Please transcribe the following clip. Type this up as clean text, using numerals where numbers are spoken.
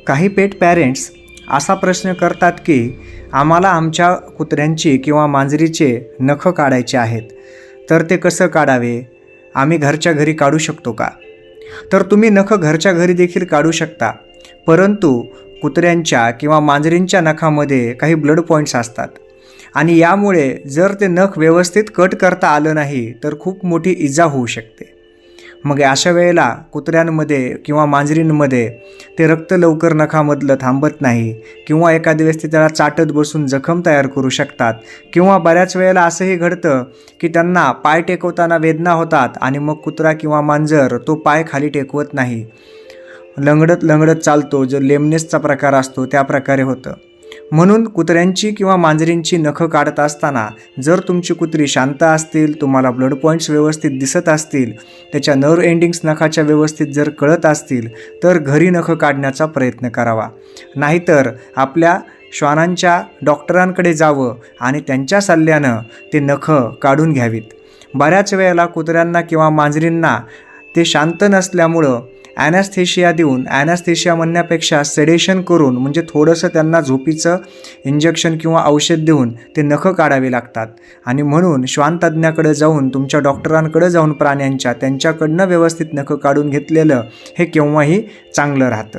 काही पेट पॅरेंट्स असा प्रश्न करतात की आम्हाला आमच्या कुत्र्यांची किंवा मांजरीचे नखं काढायचे आहेत, तर ते कसं काढावे? आम्ही घरच्या घरी काढू शकतो का? तर तुम्ही नखं घरच्या घरी देखील काढू शकता, परंतु कुत्र्यांच्या किंवा मांजरींच्या नखामध्ये काही ब्लड पॉईंट्स असतात आणि यामुळे जर ते नख व्यवस्थित कट करता आलं नाही तर खूप मोठी इजा होऊ शकते. मग अशा वेळेला कुत्र्यांमध्ये किंवा मांजरींमध्ये ते रक्त लवकर नखामधलं थांबत नाही किंवा एखाद्या वेळेस ते त्याला चाटत बसून जखम तयार करू शकतात किंवा बऱ्याच वेळेला असंही घडतं की त्यांना पाय टेकवताना वेदना होतात आणि मग कुत्रा किंवा मांजर तो पाय खाली टेकवत नाही, लंगडत लंगडत चालतो, जो लेमनेसचा प्रकार असतो त्या प्रकारे होतं. म्हणून कुत्र्यांची किंवा मांजरींची नखं काढत असताना जर तुमची कुत्री शांत असतील, तुम्हाला ब्लड पॉईंट्स व्यवस्थित दिसत असतील, त्याच्या नर्व एंडिंग्स नखाच्या व्यवस्थित जर कळत असतील तर घरी नखं काढण्याचा प्रयत्न करावा. नाहीतर आपल्या श्वानांच्या डॉक्टरांकडे जावं आणि त्यांच्या सल्ल्यानं ते नखं काढून घ्यावीत. बऱ्याच वेळेला कुत्र्यांना किंवा मांजरींना ते शांत नसल्यामुळं ॲनॅस्थेशिया देऊन, ॲनॅस्थेशिया म्हणण्यापेक्षा सेडेशन करून, म्हणजे थोडंसं त्यांना झोपीचं इंजेक्शन किंवा औषध देऊन ते नखं काढावी लागतात. आणि म्हणून श्वानतज्ञाकडे जाऊन, तुमच्या डॉक्टरांकडे जाऊन प्राण्यांच्या, त्यांच्याकडनं व्यवस्थित नखं काढून घेतलेलं हे केव्हाही चांगलं राहतं.